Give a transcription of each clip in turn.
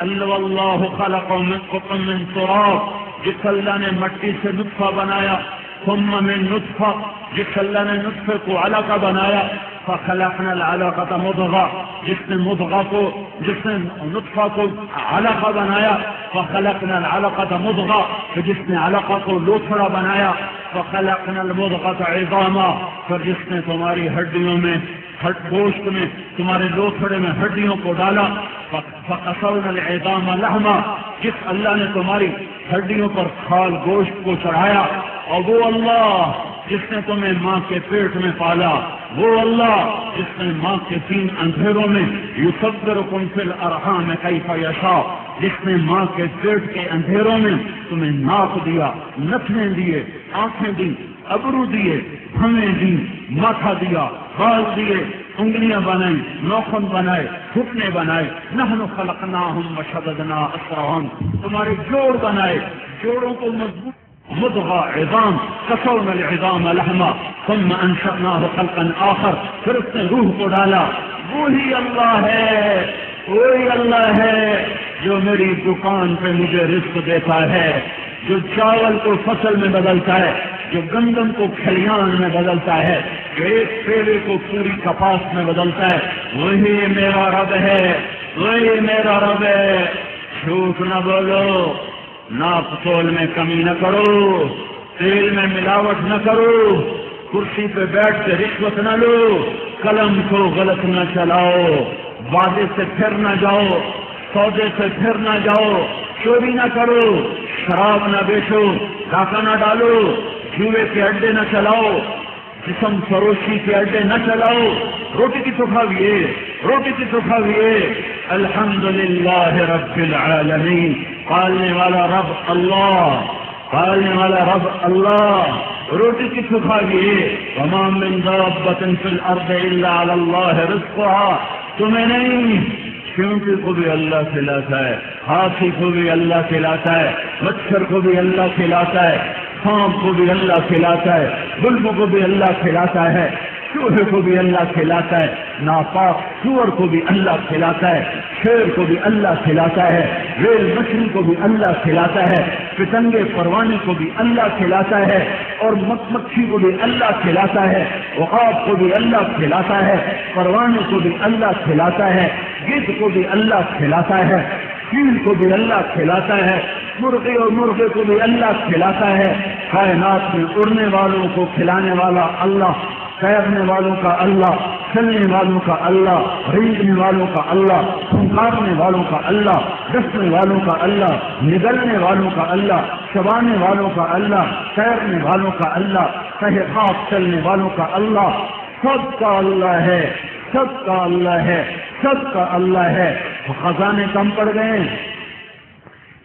اللہ خلق من تراب، جس اللہ نے مٹی سے نطفہ بنایا، ثم من نطفہ، جس اللہ نے نطفے کو علقہ بنایا، فخلقنا العلقة مضغہ، جس نے نطفہ کو علقہ بنایا، فخلقنا العلقة مضغہ، پھر جس نے علقہ کو لوتھڑا بنایا، فخلقنا المضغة عظاما، پھر جس نے تمہاری ہڈیوں میں گوشت میں تمہارے لوتھڑے میں ہڈیوں کو ڈالا، فقصرنا العظام لحما، جس اللہ نے تمہاری ہڈیوں پر کھال گوشت کو چڑھایا، اور وہ اللہ جس نے تمہیں ماں کے پیٹ میں پالا، وہ اللہ جس نے ماں کے 3 اندھیروں میں یصورکم فی الارحام کیف یشاء، جس نے ماں کے پیٹ کے اندھیروں میں تمہیں ناک دیا، نتنے دیے، آنکھیں دی، ابرو دیے، ہمیں دی، ماتھا دیا، بال دیے، انگلیاں بنائی، نوخن بنائے، گھٹنے بنائے، نحن خلقناہم وشددنا اسرہم، تمہارے جوڑ بنائے، جوڑوں کو مضبوط، مضغہ عظام، کسونا العظام لحما ثم انشأناہ خلقا آخر، پھر اس نے روح کو ڈالا۔ وہی اللہ ہے، وہی اللہ ہے جو میری دکان پہ مجھے رزق دیتا ہے، جو چاول کو فصل میں بدلتا ہے، جو گندم کو کھلیان میں بدلتا ہے، جو ایک پیڑے کو پوری کپاس میں بدلتا ہے، وہی میرا رب ہے، وہی میرا رب ہے۔ جھوٹ نہ بولو، ناپ تول میں کمی نہ کرو، تیل میں ملاوٹ نہ کرو، کرسی پہ بیٹھ کے رشوت نہ لو، قلم کو غلط نہ چلاؤ، وعدے سے پھر نہ جاؤ، سودے سے پھر نہ جاؤ، چوری نہ کرو، شراب نہ بیچو، ڈاکہ نہ ڈالو، جوئے کے اڈے نہ چلاؤ، جسم فروشی کے اڈے نہ چلاؤ، روٹی کی تو کھاویے، روٹی کی تو کھاویے۔ الحمدللہ رب العالمین، پالنے والا رب اللہ، پالنے والا رب اللہ، روٹی کی تو کھاویے۔ وما من دابۃ فی الارض الا علی اللہ رزقها، تمہیں نہیں، چونٹی کو بھی اللہ کھلاتا ہے، ہاتھی کو بھی اللہ کھلاتا ہے، مچھر کو بھی اللہ کھلاتا ہے، سانپ کو بھی اللہ کھلاتا ہے، بلبل کو بھی اللہ کھلاتا ہے، چوہے کو بھی اللہ کھلاتا ہے، ناپاک سور کو بھی اللہ کھلاتا ہے، شیر کو بھی اللہ کھلاتا ہے، ریل مچھلی کو بھی اللہ کھلاتا ہے، پتنگے پروانے کو بھی اللہ کھلاتا ہے، اور مکھی کو بھی اللہ کھلاتا ہے، عقاب کو بھی اللہ کھلاتا ہے، پروانے کو بھی اللہ کھلاتا ہے، گدھ کو بھی اللہ کھلاتا ہے، چیل کو بھی اللہ کھلاتا ہے، مرغے اور مرغے کو بھی اللہ کھلاتا ہے۔ کائنات میں اڑنے والوں کو کھلانے والا اللہ، تیرنے والوں کا اللہ، چلنے والوں کا اللہ، رینگنے والوں کا اللہ، پھنکارنے والوں کا اللہ، ڈسنے والوں کا اللہ، نگلنے والوں کا اللہ، چبانے والوں کا اللہ، تیرنے والوں کا اللہ، تہہ خاک چلنے والوں کا اللہ، سب کا اللہ ہے، سب کا اللہ ہے، سب کا اللہ ہے۔ خزانے کم پڑ گئے،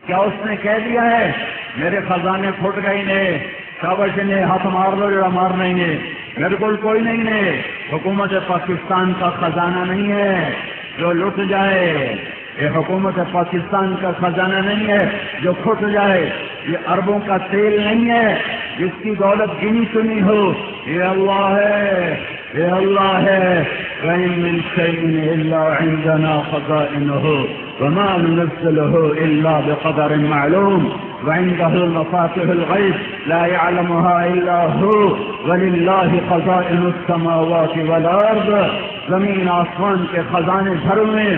کیا اس نے کہہ دیا ہے میرے خزانے پھٹ گئے نے، شاباش نے ہاتھ مار لو جڑا مار نہیں ہے، میرے کو کوئی نہیں ہے۔ حکومت پاکستان کا خزانہ نہیں ہے جو لٹ جائے، یہ حکومت پاکستان کا خزانہ نہیں ہے جو پھٹ جائے، یہ اربوں کا تیل نہیں ہے جس کی دولت گنی چنی ہو، یہ اللہ ہے، یہ اللہ ہے۔ وَإِن مِّن شَيْءٍ إِلَّا عِندَنَا خَزَائِنُهُ وَمَا نُنَزِّلُهُ إِلَّا بِقَدَرٍ مَّعْلُومٍ وَعِندَهُ مَفَاتِحُ الْغَيْبِ لَا يَعْلَمُهَا إِلَّا هُوَ وَلِلَّهِ خَزَائِنُ السَّمَاوَاتِ وَالْأَرْضِ، زمین آسمان کے خزانے گھر میں،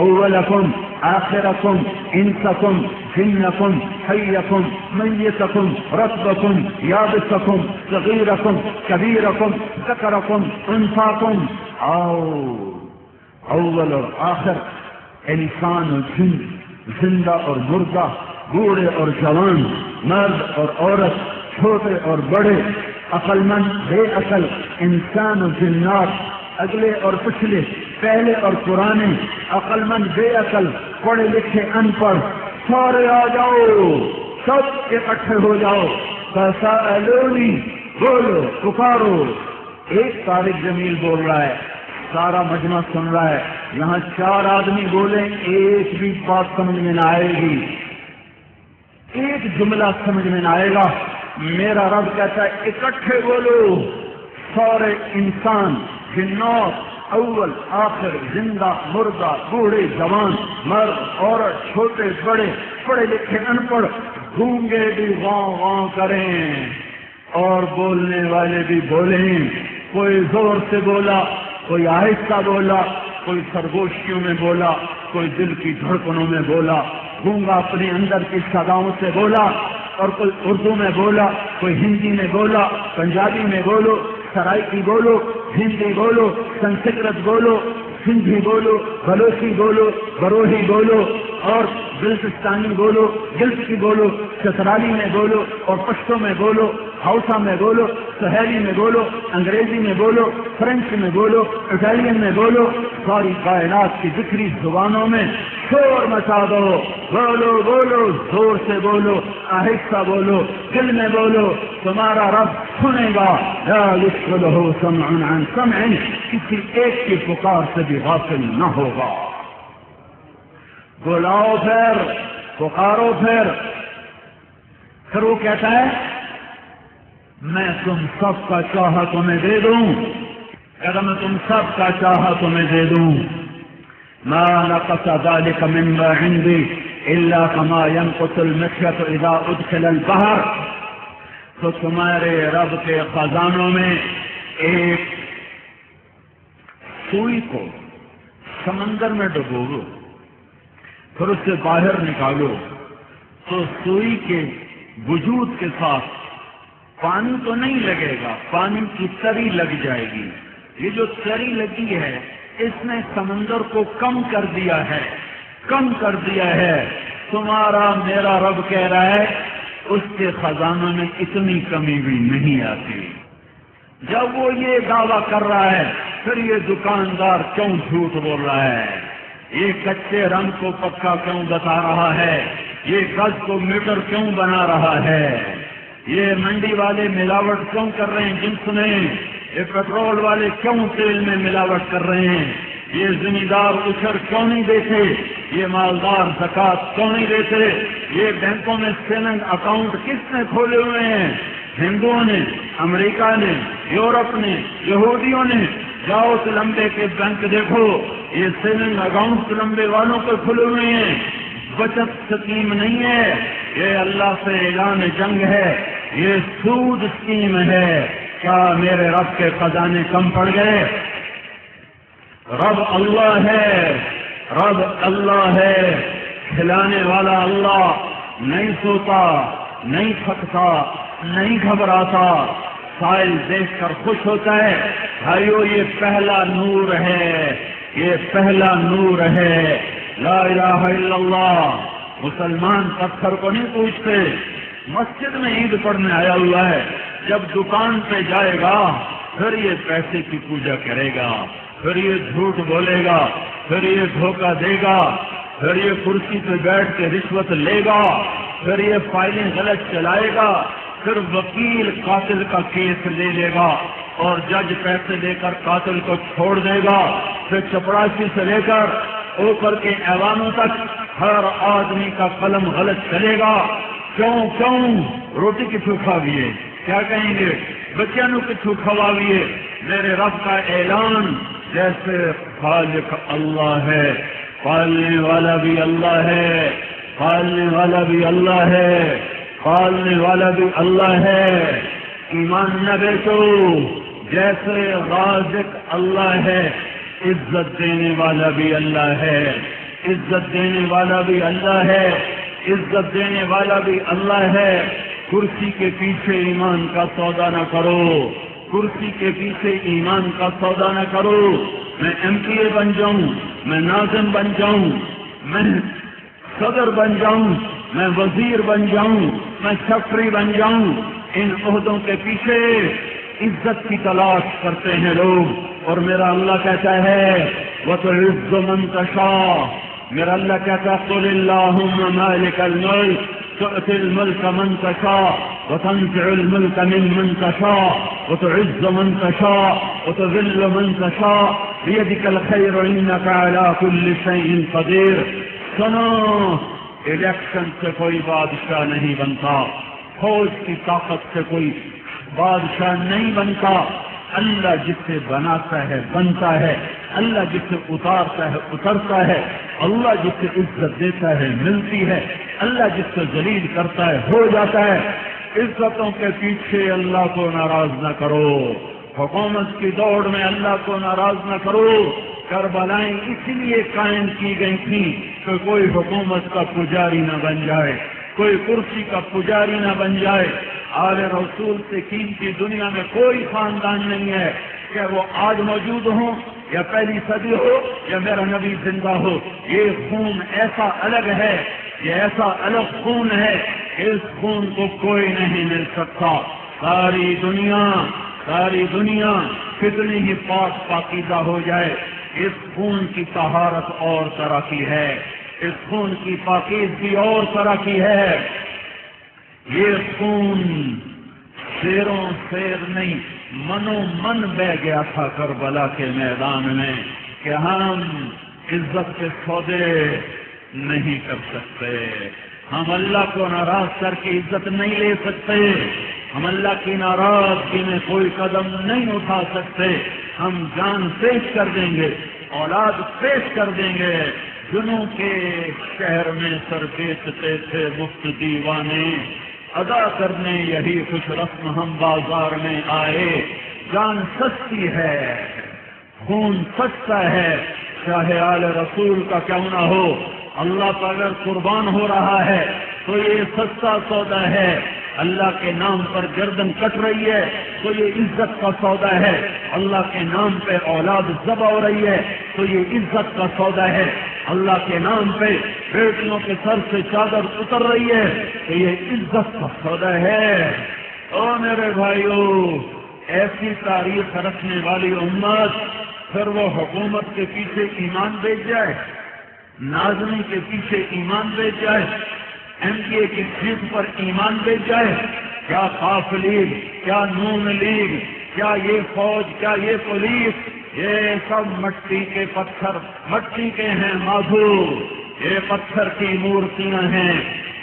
اولکم آخرکم انسکم جنکم حیکم میتکم رطبکم یابسکم صغیرکم کبیرکم ذکرکم انثاکم، اول اور آخر، انسان اور جن، زندہ اور مردہ، بوڑھے اور جوان، مرد اور عورت، چھوٹے اور بڑے، عقل مند بے عقل، انسان و جنات، اگلے اور پچھلے، پہلے اور پرانے، عقل مند بے عقل، پڑھے لکھے ان پڑھ، سارے آ جاؤ، سب اکٹھے ہو جاؤ، فسألونی، بولو، پکارو۔ ایک طارق جمیل بول رہا ہے، سارا مجمع سن رہا ہے، یہاں 4 آدمی بولیں، ایک بھی بات سمجھ میں نہ آئے گی، ایک جملہ سمجھ میں نہ آئے گا۔ میرا رب کہتا ہے اکٹھے بولو، سارے انسان، جنات، اول آخر، زندہ مردہ، بوڑھے جوان، مرد عورت، چھوٹے بڑے، پڑھے لکھے ان پڑھ، گونگے بھی واں واں کریں اور بولنے والے بھی بولیں. کوئی زور سے بولا، کوئی آہستہ بولا، کوئی سرگوشیوں میں بولا، کوئی دل کی دھڑکنوں میں بولا. گونگا اپنے اندر کی صداؤں سے بولا، اور کوئی اردو میں بولا، کوئی ہندی میں بولا، پنجابی میں بولو، سرائکی بولو، ہندی بولو، سنسکرت بولو، سندھی بولو، بلوچی بولو، بروہی بولو، اور بلتستانی بولو، گلچی بولو، چترالی میں بولو، اور پشتو میں بولو، ہاؤسا میں بولو، سہیلی میں بولو، انگریزی میں بولو، فرینچ میں بولو، اٹالین میں بولو. ساری کائنات کی بکھری زبانوں میں شور مچا دو. بولو بولو، زور سے بولو، آہستہ بولو، دل میں بولو، تمہارا رب سنے گا. لا يشغله سمع عن سمع، کسی ایک کی پکار سے بھی غافل نہ ہوگا. بلاؤ پھر، پکارو پھر وہ کہتا ہے میں تم سب کا چاہا تمہیں دے دوں. اگر میں تم سب کا چاہا تمہیں دے دوں. ما نقص ذلك مما عندي الا كما ينقص المخيط اذا ادخل البحر. تو تمہارے رب کے خزانوں میں ایک سوئی کو سمندر میں ڈبو، پھر اس سے باہر نکالو تو سوئی کے وجود کے ساتھ پانی تو نہیں لگے گا، پانی کی تری لگ جائے گی. یہ جو تری لگی ہے اس نے سمندر کو کم کر دیا ہے. تمہارا میرا رب کہہ رہا ہے اس کے خزانوں میں اتنی کمی بھی نہیں آتی. جب وہ یہ دعویٰ کر رہا ہے پھر یہ دکاندار کیوں جھوٹ بول رہا ہے؟ یہ کچے رنگ کو پکا کیوں بتا رہا ہے؟ یہ گز کو میٹر کیوں بنا رہا ہے؟ یہ منڈی والے ملاوٹ کیوں کر رہے ہیں جنس میں؟ یہ پیٹرول والے کیوں تیل میں ملاوٹ کر رہے ہیں؟ یہ زمیندار اچھر کیوں نہیں دیتے؟ یہ مالدار زکات کیوں نہیں دیتے؟ یہ بینکوں میں سیونگ اکاؤنٹ کس نے کھولے ہوئے ہیں؟ ہندوؤں نے، امریکہ نے، یورپ نے، یہودیوں نے. جاؤ لمبے کے بینک دیکھو، یہ سیونگ اکاؤنٹ لمبے والوں کو کھلے ہوئے ہیں. بچت اسکیم نہیں ہے، یہ اللہ سے اعلان جنگ ہے. یہ سود اسکیم ہے. کیا میرے رب کے خزانے کم پڑ گئے؟ رب اللہ ہے، کھلانے والا اللہ. نہیں سوتا، نہیں تھکتا، نہیں گھبراتا، سائل دیکھ کر خوش ہوتا ہے. بھائیو یہ پہلا نور ہے، یہ پہلا نور ہے. لا الہ الا اللہ. مسلمان پتھر کو نہیں پوچھتے. مسجد میں عید پڑھنے آیا ہوا ہے، جب دکان پہ جائے گا پھر یہ پیسے کی پوجا کرے گا، پھر یہ جھوٹ بولے گا، پھر یہ دھوکہ دے گا، پھر یہ کرسی پہ بیٹھ کے رشوت لے گا، پھر یہ فائلیں غلط چلائے گا، پھر وکیل قاتل کا کیس لے لے گا اور جج پیسے دے کر قاتل کو چھوڑ دے گا. پھر چپراسی سے لے کر اوپر کے ایوانوں تک ہر آدمی کا قلم غلط چلے گا. کیوں روٹی کتوں کھاویے؟ کیا کہیں گے؟ بچوں کو کتوں کھواویے؟ میرے رب کا اعلان جیسے خالق اللہ ہے، پالنے والا بھی اللہ ہے، پالنے والا بھی اللہ ہے، پالنے والا بھی اللہ ہے. ایمان نہ بیچو. جیسے رازق اللہ ہے، عزت دینے والا بھی اللہ ہے، عزت دینے والا بھی اللہ ہے، عزت دینے والا بھی اللہ ہے. کرسی کے پیچھے ایمان کا سودا نہ کرو، کرسی کے پیچھے ایمان کا سودا نہ کرو. میں ایم پی اے بن جاؤں، میں ناظم بن جاؤں، میں صدر بن جاؤں، میں وزیر بن جاؤں، میں سیکرٹری بن جاؤں، ان عہدوں کے پیچھے عزت کی تلاش کرتے ہیں لوگ. اور میرا اللہ کہتا ہے وَتُعِزُّ مَن تَشَاءُ. میرا اللہ کہتا ہے قُلِ اللَّهُمَّ مَالِكَ الْمُلْكِ تُؤْتِي الْمُلْكَ مَن تَشَاءُ وَتَنزِعُ الْمُلْكَ مِمَّن تَشَاءُ وَتُعِزُّ مَن تَشَاءُ وَتُذِلُّ مَن تَشَاءُ بِيَدِكَ الْخَيْرُ إِنَّكَ عَلَى كُلِّ شَيْءٍ قَدِيرٌ. سنو، الیکشن سے کوئی بادشاہ نہیں بنتا، فوج کی طاقت سے کوئی بادشاہ نہیں بنتا. اللہ جس سے بناتا ہے بنتا ہے، اللہ جس سے اتارتا ہے اترتا ہے، اللہ جس سے عزت دیتا ہے ملتی ہے، اللہ جس سے ذلیل کرتا ہے ہو جاتا ہے۔ عزتوں کے پیچھے اللہ کو ناراض نہ کرو، حکومت کی دوڑ میں اللہ کو ناراض نہ کرو۔ کربلائیں اسی لیے قائم کی گئی تھیں کہ کوئی حکومت کا پجاری نہ بن جائے، کوئی کرسی کا پجاری نہ بن جائے۔ آل رسول سے قیمتی دنیا میں کوئی خاندان نہیں ہے کہ وہ آج موجود ہوں یا پہلی صدی ہو یا میرا نبی زندہ ہو۔ یہ خون ایسا الگ ہے، یہ ایسا الگ خون ہے کہ اس خون کو کوئی نہیں مل سکتا۔ ساری دنیا کتنی ہی پاک پاکیزہ ہو جائے، اس خون کی طہارت اور طرح کی ہے، اس خون کی پاکیزگی اور طرح کی ہے۔ یہ خون شیروں شیر نہیں، منو من بہ گیا تھا کربلا کے میدان میں کہ ہم عزت کے سودے نہیں کر سکتے، ہم اللہ کو ناراض کر کے عزت نہیں لے سکتے، ہم اللہ کی ناراضگی میں کوئی قدم نہیں اٹھا سکتے۔ ہم جان پیش کر دیں گے، اولاد پیش کر دیں گے۔ جنوں کے شہر میں سر بیچتے تھے مفت دیوانے، ادا کرنے یہی خوش رسم ہم بازار میں آئے۔ جان سستی ہے، خون سستا ہے، چاہے آل رسول کا کیوں نہ ہو، اللہ کا اگر قربان ہو رہا ہے تو یہ سستا سودا ہے۔ اللہ کے نام پر گردن کٹ رہی ہے تو یہ عزت کا سودا ہے، اللہ کے نام پہ اولاد ذبح ہو رہی ہے تو یہ عزت کا سودا ہے، اللہ کے نام پہ بیٹیوں کے سر سے چادر اتر رہی ہے تو یہ عزت کا سودا ہے۔ او میرے بھائیو، ایسی تاریخ رکھنے والی امت پھر وہ حکومت کے پیچھے ایمان بیچ جائے، نازنی کے پیچھے ایمان بیچ جائے، ایم پی اے کی سیٹ پر ایمان بیچ جائے، کیا خاص لیگ، کیا نون لیگ، کیا یہ فوج، کیا یہ پولیس، یہ سب مٹی کے پتھر، مٹی کے ہیں معذور، یہ پتھر کی مورتیاں ہیں،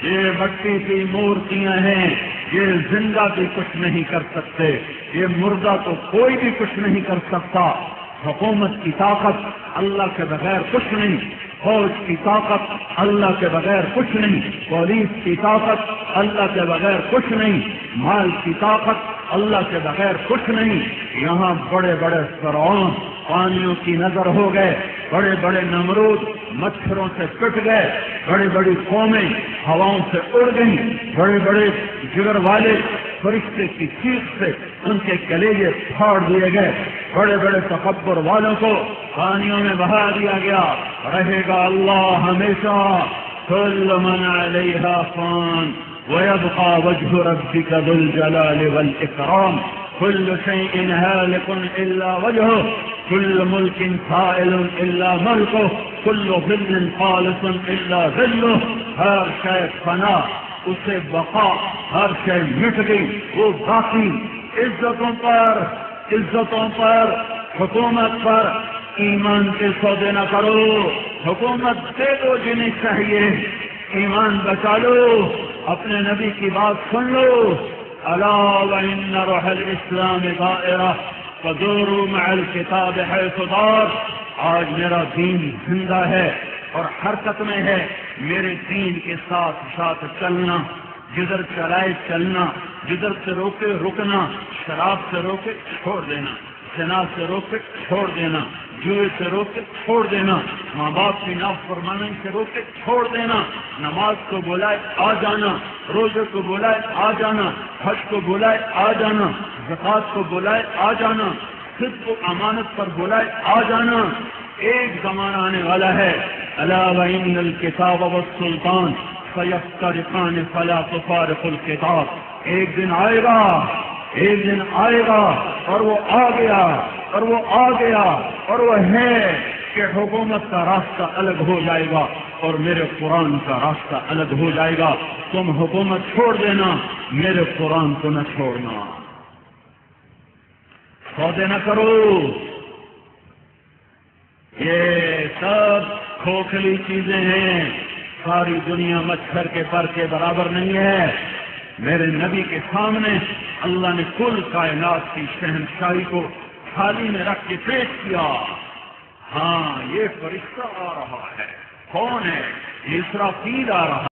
یہ مٹی کی مورتیاں ہیں، یہ زندہ بھی کچھ نہیں کر سکتے، یہ مردہ تو کوئی بھی کچھ نہیں کر سکتا۔ حکومت کی طاقت اللہ کے بغیر کچھ نہیں، فوج کی طاقت اللہ کے بغیر کچھ نہیں، پولیس کی طاقت اللہ کے بغیر کچھ نہیں، مال کی طاقت اللہ کے بغیر کچھ نہیں۔ یہاں بڑے بڑے فرعون پانیوں کی نظر ہو گئے، بڑے بڑے نمرود مچھروں سے کٹ گئے، بڑی بڑی قومیں ہواؤں سے اڑ گئیں، بڑے بڑے جگر والے فرشتے کی چیخ سے ان کے کلیجے پھاڑ دیے گئے، بڑے بڑے تکبر والوں کو پانیوں میں بہا دیا گیا۔ رہے گا اللہ ہمیشہ، کل من علیہا فان ویبقى وجه ربك ذو الجلال والإكرام كل شيء هالك إلا وجهه كل ملك زائل إلا ملكه كل ظل خالص إلا ظله۔ ہر شے فنا، اسے بقا، ہر شے مٹ گئی، وہ باقی۔ عزتوں پر حکومت پر ایمان کے سودے نہ کرو، حکومت دے دو جنہیں چاہیے، ایمان بچا لو، اپنے نبی کی بات سن لو۔ الا وان روح الاسلام دائرہ فدوروا مع الکتاب حیث دار۔ آج میرا دین زندہ ہے اور حرکت میں ہے، میرے دین کے ساتھ ساتھ چلنا، جدھر چلائے چلنا، جدھر سے روکے رکنا، شراب سے روکے چھوڑ دینا، زنا سے روکے چھوڑ دینا، جوئے سے روکے چھوڑ دینا، ماں باپ کی نافرمانی سے روکے چھوڑ دینا، نماز کو بلائے آ جانا، روزے کو بلائے آ جانا، حج کو بلائے آ جانا، زکوٰۃ کو بلائے آ جانا، صدق و امانت پر بلائے آ جانا۔ ایک زمانہ آنے والا ہے، الا وان الکتاب والسلطان سیفترقان فلا تفارق الکتاب۔ ایک دن آئے گا، ایک دن آئے گا اور وہ آ گیا، اور وہ آ گیا، اور وہ ہے کہ حکومت کا راستہ الگ ہو جائے گا اور میرے قرآن کا راستہ الگ ہو جائے گا۔ تم حکومت چھوڑ دینا، میرے قرآن کو نہ چھوڑنا۔ سودے نہ کرو، یہ سب کھوکھلی چیزیں ہیں، ساری دنیا مچھر کے پر کے برابر نہیں ہے۔ میرے نبی کے سامنے اللہ نے کل کائنات کی شہنشاہی کو تھالی میں رکھ کے پیش کیا. ہاں یہ فرشتہ آ رہا ہے. کون ہے؟ اسرافیل آ رہا